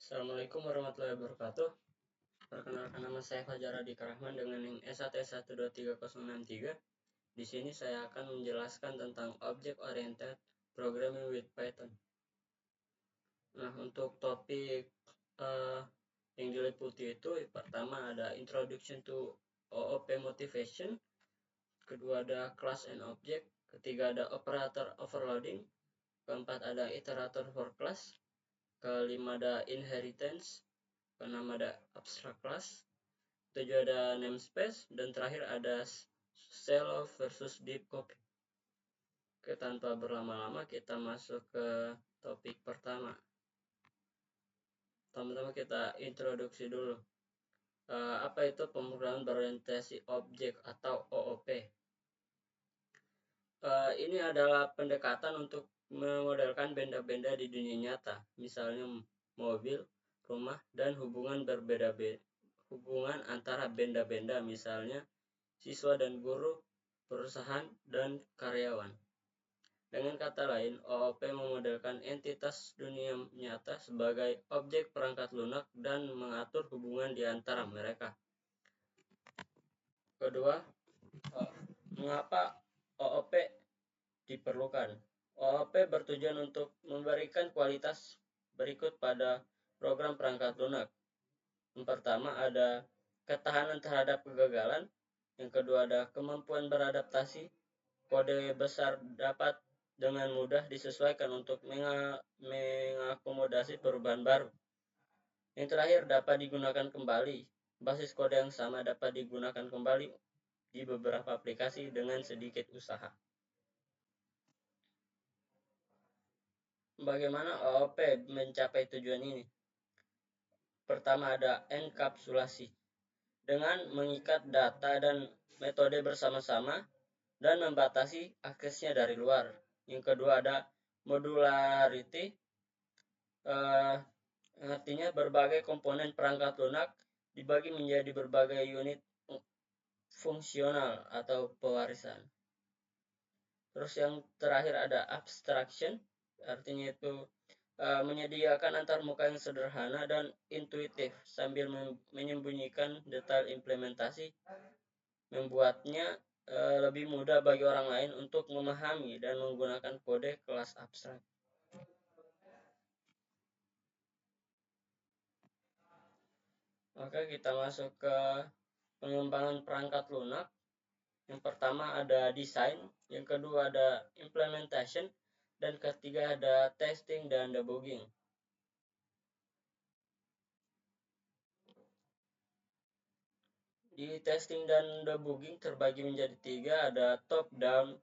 Assalamualaikum warahmatullahi wabarakatuh. Perkenalkan, nama saya Fajar Adika Rahman dengan NIM S1S1236063. Di sini saya akan menjelaskan tentang Object Oriented Programming with Python. Nah, untuk topik yang diliputi itu pertama ada Introduction to OOP Motivation, kedua ada Class and Object, ketiga ada Operator Overloading, keempat ada Iterator for Class, kelima ada Inheritance, keenam ada Abstract Class, tujuh ada namespace, dan terakhir ada shallow versus deep copy. Oke, tanpa berlama-lama kita masuk ke topik pertama. Pertama-tama kita introduksi dulu. Apa itu pemrograman berorientasi objek atau OOP? Ini adalah pendekatan untuk memodelkan benda-benda di dunia nyata, misalnya mobil, rumah, dan hubungan antara benda-benda, misalnya siswa dan guru, perusahaan, dan karyawan. Dengan kata lain, OOP memodelkan entitas dunia nyata sebagai objek perangkat lunak dan mengatur hubungan di antara mereka. Kedua, mengapa OOP diperlukan? OOP bertujuan untuk memberikan kualitas berikut pada program perangkat lunak. Yang pertama ada ketahanan terhadap kegagalan. Yang kedua ada kemampuan beradaptasi. Kode besar dapat dengan mudah disesuaikan untuk mengakomodasi perubahan baru. Yang terakhir dapat digunakan kembali. Basis kode yang sama dapat digunakan kembali di beberapa aplikasi dengan sedikit usaha. Bagaimana OOP mencapai tujuan ini? Pertama ada enkapsulasi. Dengan mengikat data dan metode bersama-sama dan membatasi aksesnya dari luar. Yang kedua ada modularity, artinya berbagai komponen perangkat lunak dibagi menjadi berbagai unit fungsional atau pewarisan. Terus yang terakhir ada abstraction, artinya itu menyediakan antarmuka yang sederhana dan intuitif sambil menyembunyikan detail implementasi, membuatnya lebih mudah bagi orang lain untuk memahami dan menggunakan kode kelas abstrak. Maka kita masuk ke pengembangan perangkat lunak. Yang pertama ada design, yang kedua ada implementation, dan ketiga ada testing dan debugging. Di testing dan debugging terbagi menjadi tiga, ada top down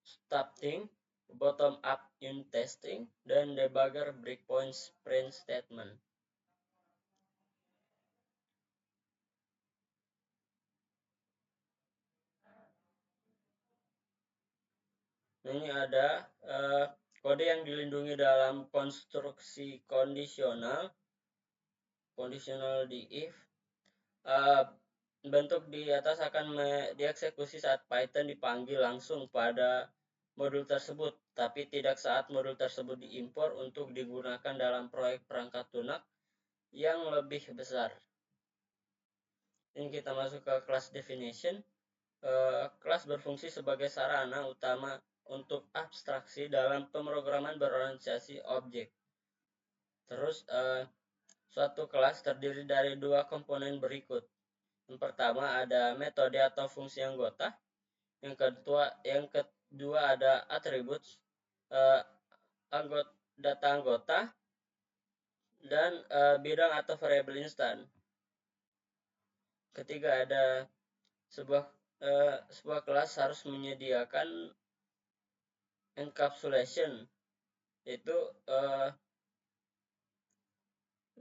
starting, bottom up unit testing, dan debugger breakpoint sprint statement. Ini ada kode yang dilindungi dalam konstruksi kondisional di if. Bentuk di atas akan dieksekusi saat Python dipanggil langsung pada modul tersebut, tapi tidak saat modul tersebut diimpor untuk digunakan dalam proyek perangkat lunak yang lebih besar. Ini kita masuk ke class definition. Kelas berfungsi sebagai sarana utama untuk abstraksi dalam pemrograman berorientasi objek. Terus suatu kelas terdiri dari dua komponen berikut. Yang pertama ada metode atau fungsi anggota. Yang kedua ada atribut, data anggota, dan bidang atau variabel instan. Ketiga ada sebuah kelas harus menyediakan encapsulation, yaitu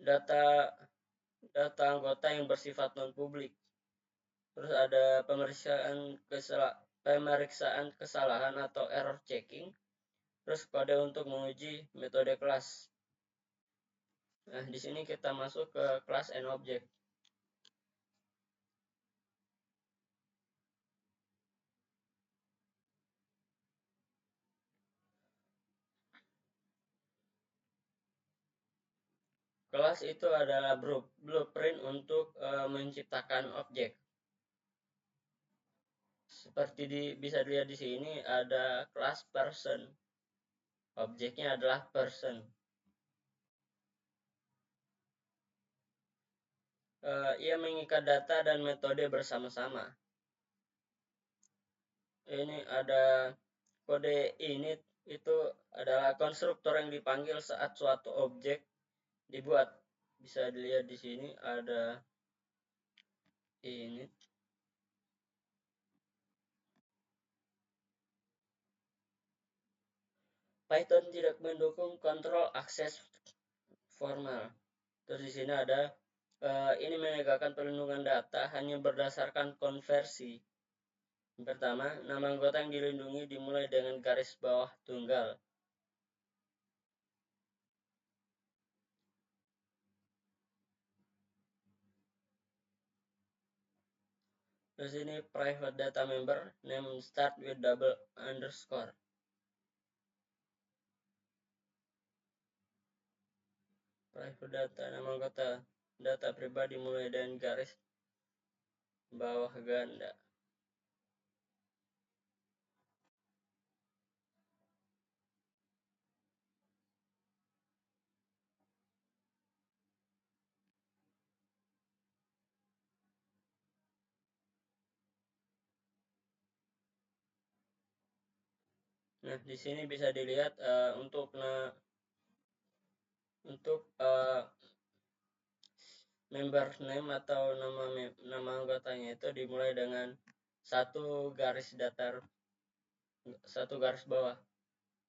data anggota yang bersifat non-publik. Terus ada pemeriksaan kesalahan atau error checking. Terus kode untuk menguji metode kelas. Nah, di sini kita masuk ke class and object. Kelas itu adalah blueprint untuk menciptakan objek. Seperti bisa dilihat di sini ada kelas person. Objeknya adalah person. Ia mengikat data dan metode bersama-sama. Ini ada kode init, itu adalah konstruktor yang dipanggil saat suatu objek dibuat. Bisa dilihat di sini ada init. Python tidak mendukung kontrol akses formal. Terus di sini ada ini menegakkan perlindungan data hanya berdasarkan konversi. Yang pertama, nama anggota yang dilindungi dimulai dengan garis bawah tunggal. Terus ini private data member name start with double underscore. Private data nama anggota data pribadi mulai dengan garis bawah ganda. Nah, di sini bisa dilihat untuk member name atau nama anggotanya itu dimulai dengan satu garis bawah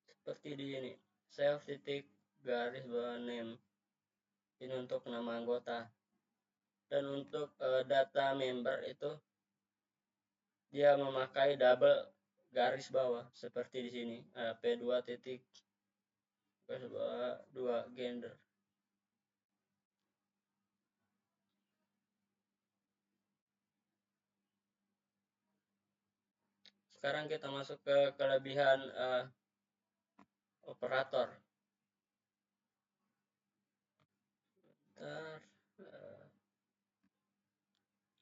seperti di ini, self titik garis bawah name. Ini untuk nama anggota. Dan untuk data member itu dia memakai double garis bawah seperti di sini, P2 titik garis bawah 2 gender. Sekarang kita masuk ke kelebihan operator.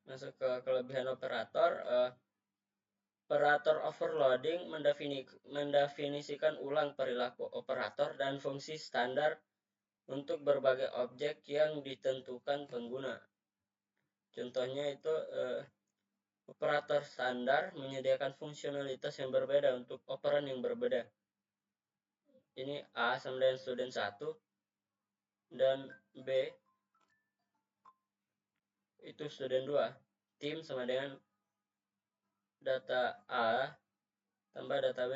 Masuk ke kelebihan operator. Operator overloading mendefinisikan ulang perilaku operator dan fungsi standar untuk berbagai objek yang ditentukan pengguna. Contohnya itu operator standar menyediakan fungsionalitas yang berbeda untuk operan yang berbeda. Ini A sama dengan student 1 dan B itu student 2. Tim sama dengan data A tambah data B.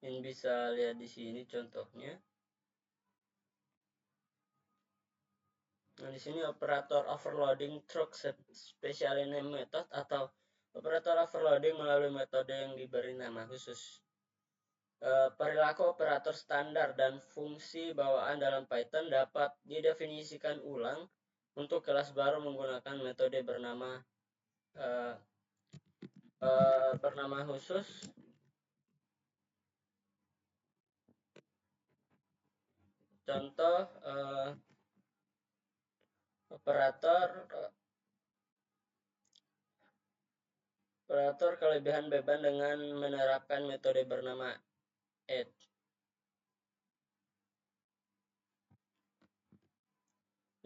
Ini bisa lihat di sini contohnya. Nah, di sini operator overloading through special name method atau operator overloading melalui metode yang diberi nama khusus. Perilaku operator standar dan fungsi bawaan dalam Python dapat didefinisikan ulang untuk kelas baru menggunakan metode bernama khusus. Contoh operator kelebihan beban dengan menerapkan metode bernama add.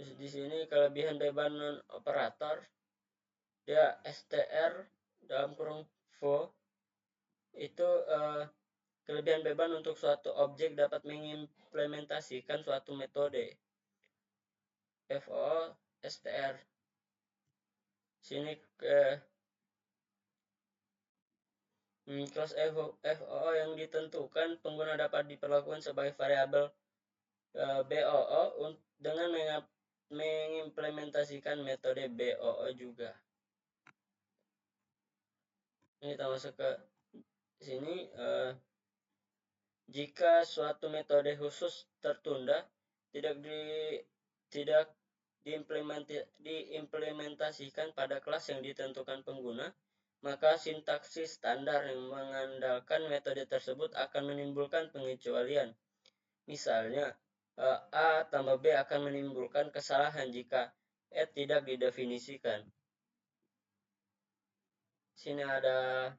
Di sini kelebihan beban non operator, dia str dalam kurung vo itu kelebihan beban untuk suatu objek dapat mengimplementasikan suatu metode. FO str. Sini kelas FO yang ditentukan pengguna dapat diperlakukan sebagai variabel BOO dengan mengimplementasikan metode BOO juga. Ini kita masuk ke sini. Jika suatu metode khusus tertunda, tidak diimplementasikan pada kelas yang ditentukan pengguna, maka sintaksis standar yang mengandalkan metode tersebut akan menimbulkan pengecualian. Misalnya, A tambah B akan menimbulkan kesalahan jika E tidak didefinisikan. Sini ada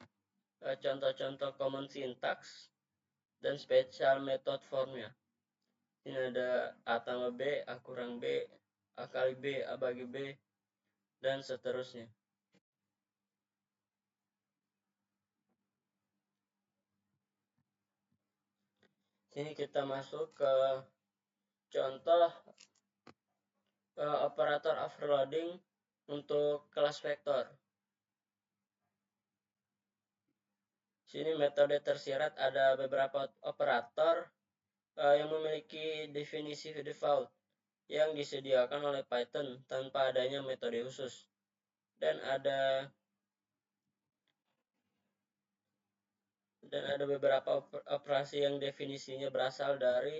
contoh-contoh common syntax dan special method formnya. Ini ada A tambah B, A kurang B, A kali B, A bagi B, dan seterusnya. Sini kita masuk ke contoh operator overloading untuk kelas vektor. Sini metode tersirat ada beberapa operator yang memiliki definisi default yang disediakan oleh Python tanpa adanya metode khusus. Dan ada beberapa operasi yang definisinya berasal dari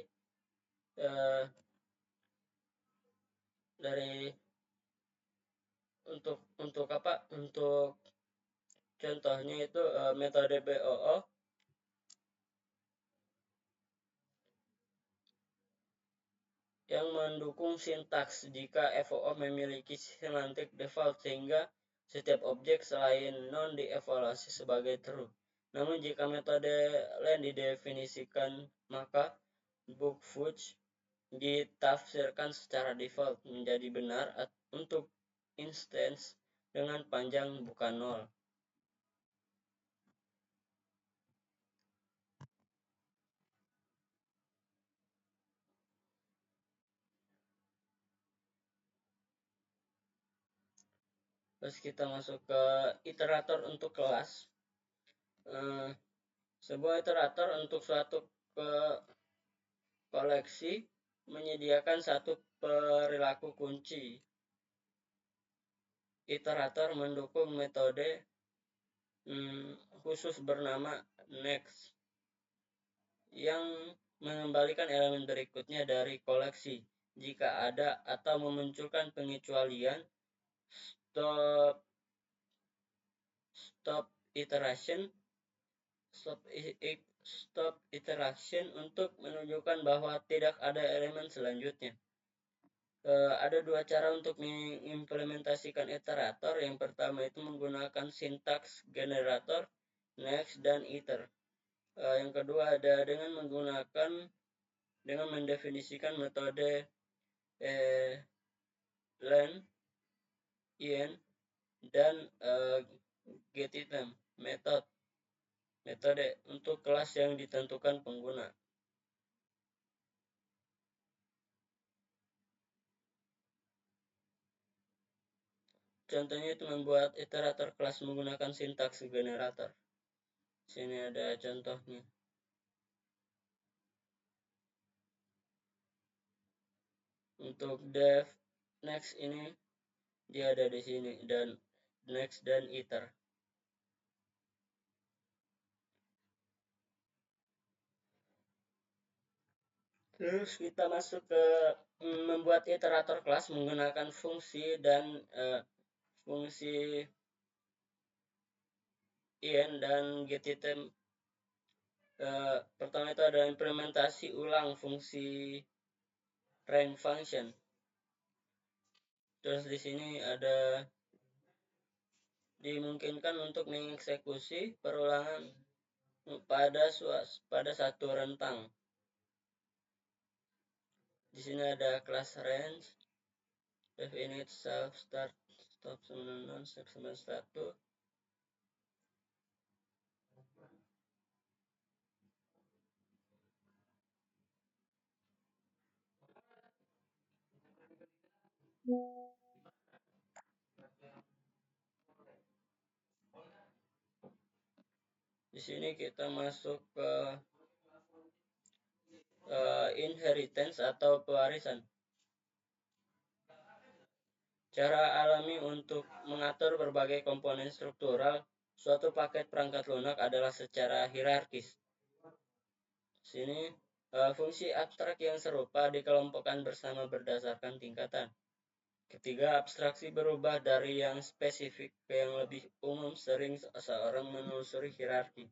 untuk contohnya itu metode BOO yang mendukung sintaks jika FOO memiliki semantik default sehingga setiap objek selain non dievaluasi sebagai true. Namun jika metode lain didefinisikan, maka bookfudge ditafsirkan secara default menjadi benar untuk instance dengan panjang bukan 0. Terus kita masuk ke iterator untuk kelas. Sebuah iterator untuk suatu koleksi menyediakan satu perilaku kunci. Iterator mendukung metode khusus bernama next yang mengembalikan elemen berikutnya dari koleksi jika ada atau memunculkan pengecualian stop iteration untuk menunjukkan bahwa tidak ada elemen selanjutnya. Ada dua cara untuk mengimplementasikan iterator. Yang pertama itu menggunakan sintaks generator, next, dan iter. Yang kedua ada dengan mendefinisikan metode len, in, dan getItem metode untuk kelas yang ditentukan pengguna. Contohnya itu membuat iterator kelas menggunakan sintaks generator. Sini ada contohnya. Untuk def next ini dia ada di sini, dan next dan iter. Terus kita masuk ke membuat iterator kelas menggunakan fungsi dan fungsi in dan getItem. Pertama itu ada implementasi ulang fungsi rank function. Terus di sini ada dimungkinkan untuk mengeksekusi perulangan pada satu rentang. Di sini ada kelas range, definite self start stop non step 1. Di sini kita masuk ke inheritance atau pewarisan. Cara alami untuk mengatur berbagai komponen struktural suatu paket perangkat lunak adalah secara hierarkis. Sini fungsi abstrak yang serupa dikelompokkan bersama berdasarkan tingkatan. Ketiga, abstraksi berubah dari yang spesifik ke yang lebih umum, sering seorang menelusuri hierarki.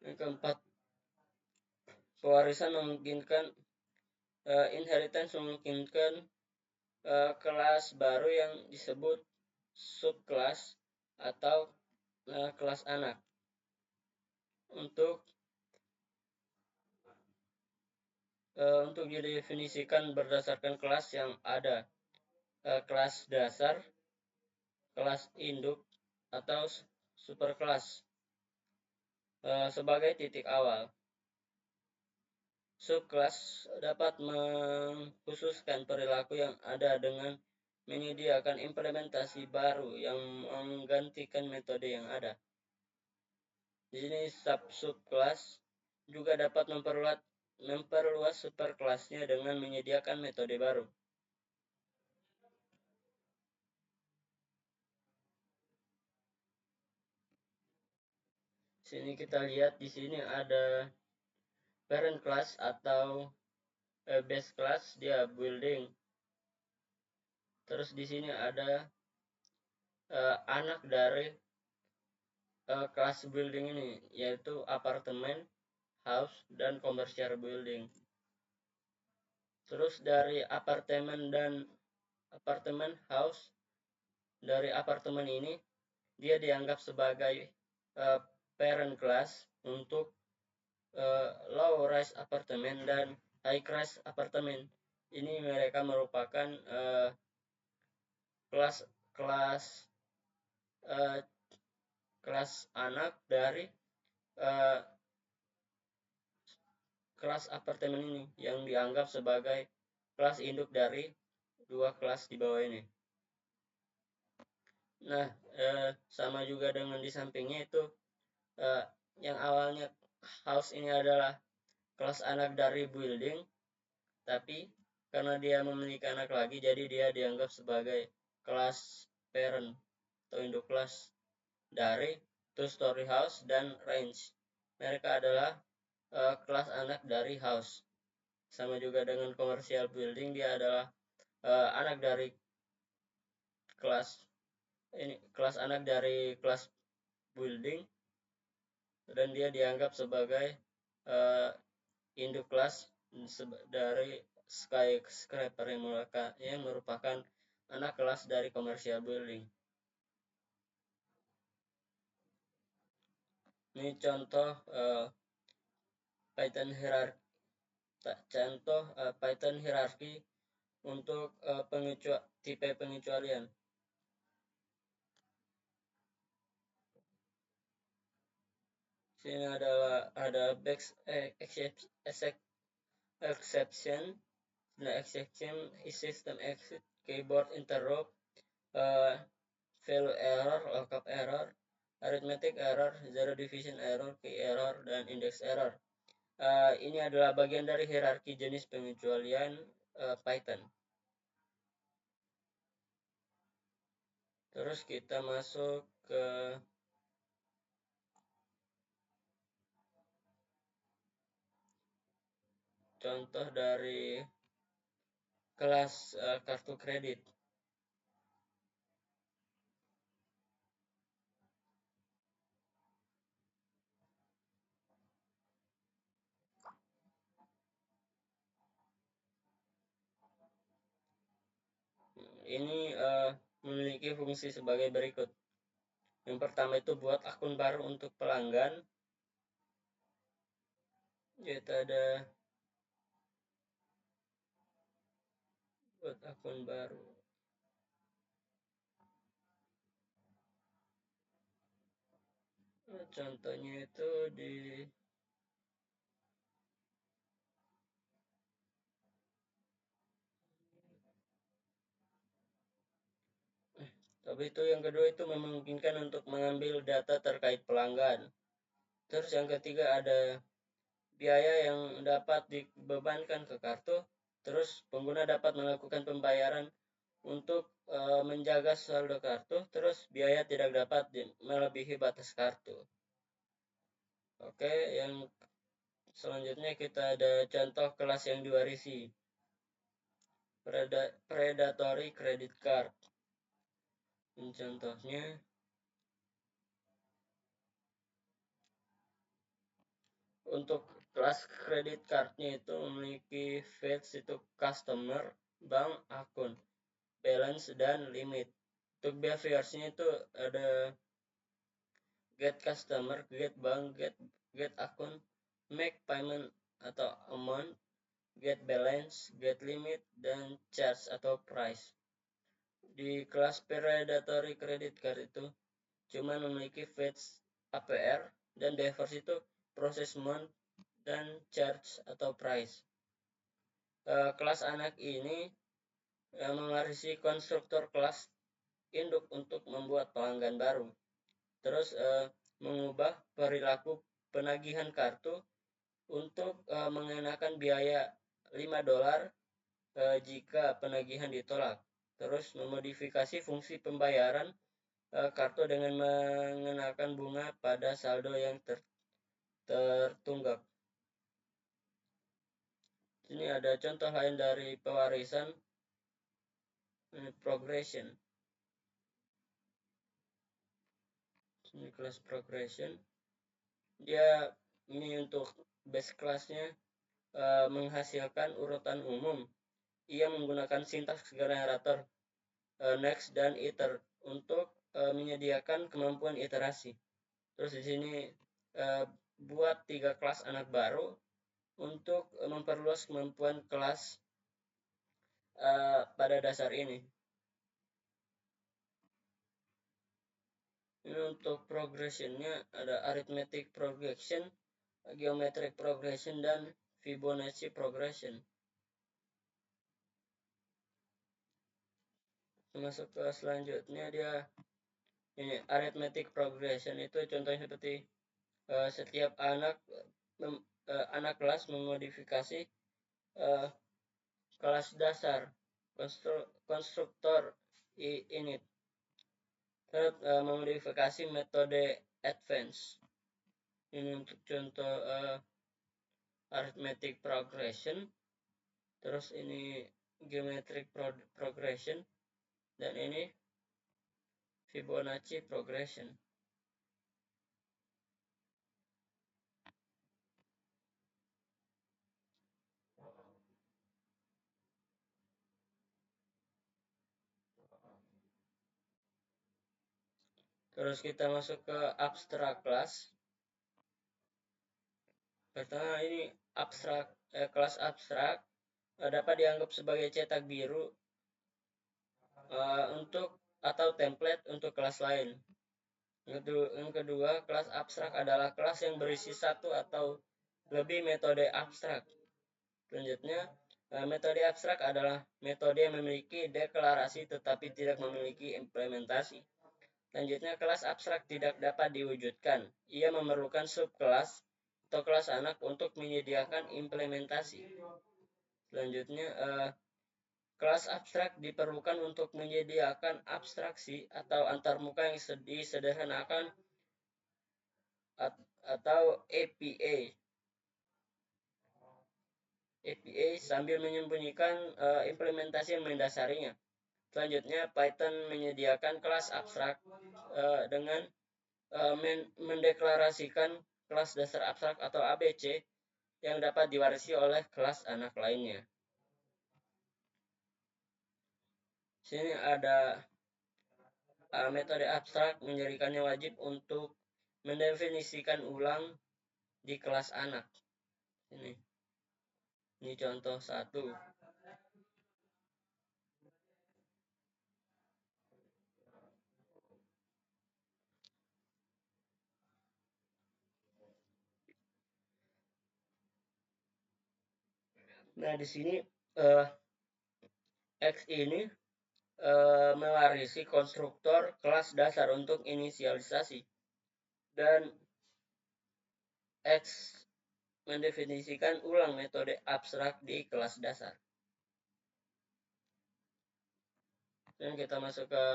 Yang keempat, pewarisan memungkinkan inheritance memungkinkan kelas baru yang disebut subkelas atau kelas anak. Untuk didefinisikan berdasarkan kelas yang ada, kelas dasar, kelas induk, atau superkelas sebagai titik awal. Subkelas dapat mengkhususkan perilaku yang ada dengan menyediakan implementasi baru yang menggantikan metode yang ada. Di sini subkelas juga dapat memperluas superkelasnya dengan menyediakan metode baru. Sini kita lihat di sini ada parent class atau base class, dia building. Terus di sini ada anak dari kelas building ini, yaitu apartemen, house, dan commercial building. Terus dari apartemen house, dari apartemen ini dia dianggap sebagai parent class untuk low rise apartemen dan high rise apartemen. Ini mereka merupakan kelas anak dari kelas apartemen ini yang dianggap sebagai kelas induk dari dua kelas di bawah ini. Nah, sama juga dengan di sampingnya itu yang awalnya house ini adalah kelas anak dari building, tapi karena dia memiliki anak lagi, jadi dia dianggap sebagai kelas parent atau induk kelas dari two-story house dan range. Mereka adalah kelas anak dari house. Sama juga dengan commercial building, dia adalah anak dari kelas anak dari kelas building, dan dia dianggap sebagai induk kelas dari skyscraper yang merupakan anak kelas dari commercial building. Ini contoh Python hierarki untuk tipe pengecualian. Sini ada exception. Nah, exception is system exit, keyboard interrupt, value error, lookup error, arithmetic error, zero division error, key error, dan index error. Ini adalah bagian dari hierarki jenis pengecualian Python. Terus kita masuk ke contoh dari kelas kartu kredit. Ini memiliki fungsi sebagai berikut. Yang pertama itu buat akun baru untuk pelanggan, yaitu ada buat akun baru. Contohnya itu tapi itu yang kedua itu memungkinkan untuk mengambil data terkait pelanggan. Terus yang ketiga ada biaya yang dapat dibebankan ke kartu. Terus pengguna dapat melakukan pembayaran untuk menjaga saldo kartu. Terus biaya tidak dapat melebihi batas kartu. Oke, yang selanjutnya kita ada contoh kelas yang diwarisi. predatory credit card. Contohnya, untuk kelas credit cardnya itu memiliki fields itu customer, bank, akun, balance, dan limit. Untuk behaviorsnya itu ada get customer, get bank, get akun, make payment atau amount, get balance, get limit, dan charge atau price. Di kelas predatory credit card itu cuma memiliki fetch APR dan behaviors itu proses month dan charge atau price. Kelas anak ini mewarisi konstruktor kelas induk untuk membuat pelanggan baru. Terus mengubah perilaku penagihan kartu untuk mengenakan biaya $5 jika penagihan ditolak. Terus memodifikasi fungsi pembayaran kartu dengan mengenakan bunga pada saldo yang tertunggak. Ini ada contoh lain dari pewarisan progression. Ini kelas progression. Dia ini untuk base kelasnya menghasilkan urutan umum. Ia menggunakan sintaks generator next dan iter untuk menyediakan kemampuan iterasi. Terus di sini buat 3 kelas anak baru untuk memperluas kemampuan kelas pada dasar ini. Ini untuk progressionnya ada arithmetic progression, geometric progression, dan Fibonacci progression. Masuk ke selanjutnya, dia ini arithmetic progression itu contohnya seperti setiap anak kelas memodifikasi kelas dasar konstruktor init. Terus memodifikasi metode advance. Ini untuk contoh arithmetic progression. Terus ini geometric progression, dan ini Fibonacci progression. Terus kita masuk ke abstrak class. Pertama ini kelas abstrak dapat dianggap sebagai cetak biru untuk atau template untuk kelas lain. Yang kedua, kelas abstrak adalah kelas yang berisi satu atau lebih metode abstrak. Selanjutnya, metode abstrak adalah metode yang memiliki deklarasi tetapi tidak memiliki implementasi. Selanjutnya, kelas abstrak tidak dapat diwujudkan. Ia memerlukan subkelas atau kelas anak untuk menyediakan implementasi. Selanjutnya, kelas abstrak diperlukan untuk menyediakan abstraksi atau antarmuka yang disederhanakan atau APA. APA sambil menyembunyikan implementasi yang mendasarinya. Selanjutnya, Python menyediakan kelas abstrak dengan mendeklarasikan kelas dasar abstrak atau ABC yang dapat diwarisi oleh kelas anak lainnya. Sini ada metode abstrak menjadikannya wajib untuk mendefinisikan ulang di kelas anak. Ini contoh 1. Nah, di sini X ini mewarisi konstruktor kelas dasar untuk inisialisasi, dan X mendefinisikan ulang metode abstrak di kelas dasar. Dan kita masuk ke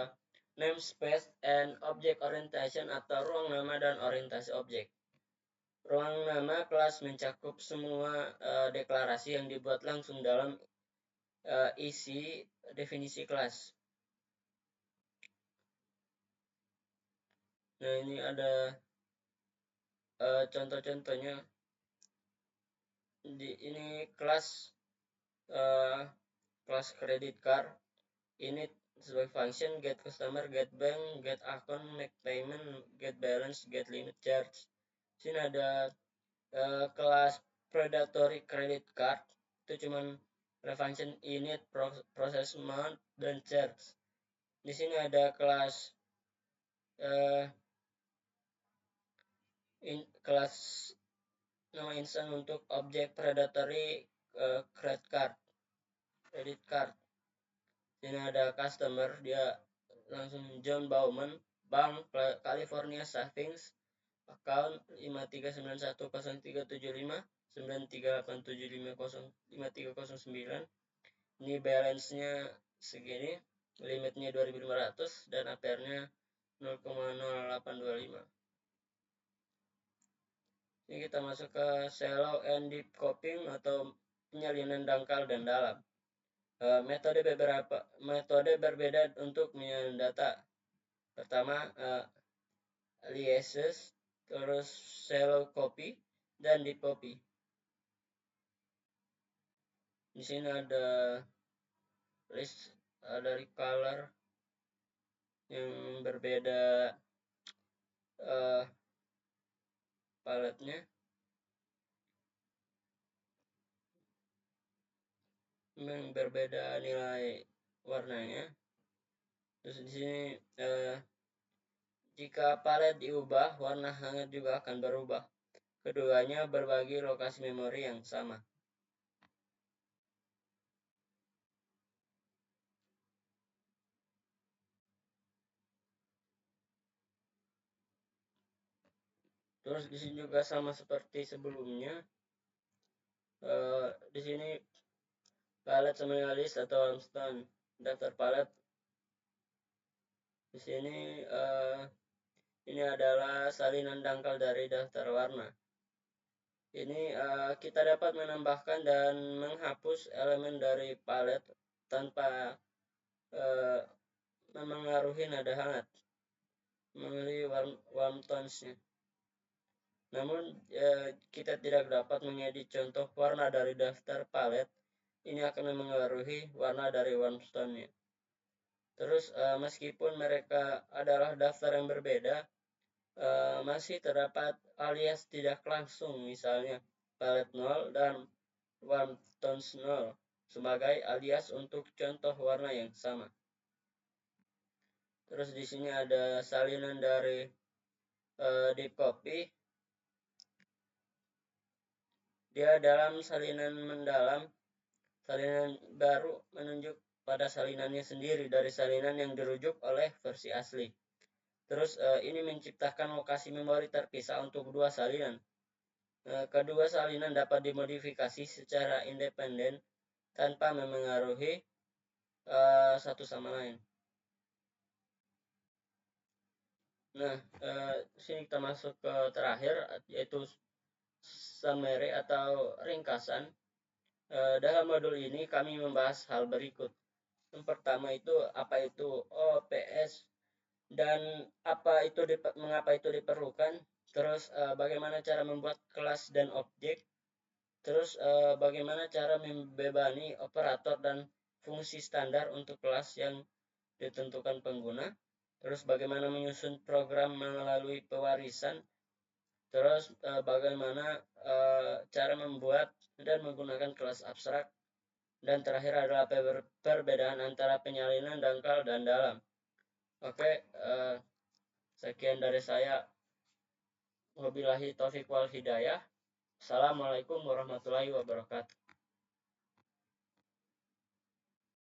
namespace and object orientation atau ruang nama dan orientasi objek. Ruang nama kelas mencakup semua deklarasi yang dibuat langsung dalam isi definisi kelas. Nah, ini ada contoh-contohnya. Ini kelas credit card. Ini sebagai function get customer, get bank, get account, make payment, get balance, get limit charge. Sini ada kelas predatory credit card, itu cuman function init, process amount, dan charge. Di sini ada kelas kelas nama instance untuk objek predatory credit card. Sini ada customer, dia langsung John Bauman, Bank California Savings, account 53913759387505309. Ini balance-nya segini, limitnya 2500 dan APR-nya 0,0825. Ini kita masuk ke shallow and deep coping atau penyalinan dangkal dan dalam. Metode berbeda untuk menyalin data. Pertama, aliases, terus shallow copy, dan deep copy. Di sini ada list dari color yang berbeda paletnya. Memang berbeda nilai warnanya. Terus di sini jika palet diubah, warna hangat juga akan berubah. Keduanya berbagi lokasi memori yang sama. Terus di sini juga sama seperti sebelumnya. Di sini palet sama list atau Armstrong, daftar palet. Di sini ini adalah salinan dangkal dari daftar warna. Ini kita dapat menambahkan dan menghapus elemen dari palet tanpa memengaruhi nada hangat, memilih warm tones-nya. Namun kita tidak dapat mengedit contoh warna dari daftar palet. Ini akan memengaruhi warna dari warm tone-nya. Terus meskipun mereka adalah daftar yang berbeda, masih terdapat alias tidak langsung, misalnya palet 0 dan warm tones 0 sebagai alias untuk contoh warna yang sama. Terus di sini ada salinan dari deep copy. Dia dalam salinan mendalam, salinan baru menunjuk pada salinannya sendiri dari salinan yang dirujuk oleh versi asli. Terus ini menciptakan lokasi memori terpisah untuk dua salinan. Kedua salinan dapat dimodifikasi secara independen tanpa memengaruhi satu sama lain. Nah, sini kita masuk ke terakhir, yaitu summary atau ringkasan. Dalam modul ini kami membahas hal berikut. Yang pertama itu apa itu OPS dan mengapa itu diperlukan. Terus bagaimana cara membuat kelas dan objek. Terus bagaimana cara membebani operator dan fungsi standar untuk kelas yang ditentukan pengguna. Terus bagaimana menyusun program melalui pewarisan. Terus bagaimana cara membuat dan menggunakan kelas abstrak. Dan terakhir adalah perbedaan antara penyalinan dangkal dan dalam. Oke, sekian dari saya. Wabillahi taufiq wal hidayah. Assalamualaikum warahmatullahi wabarakatuh.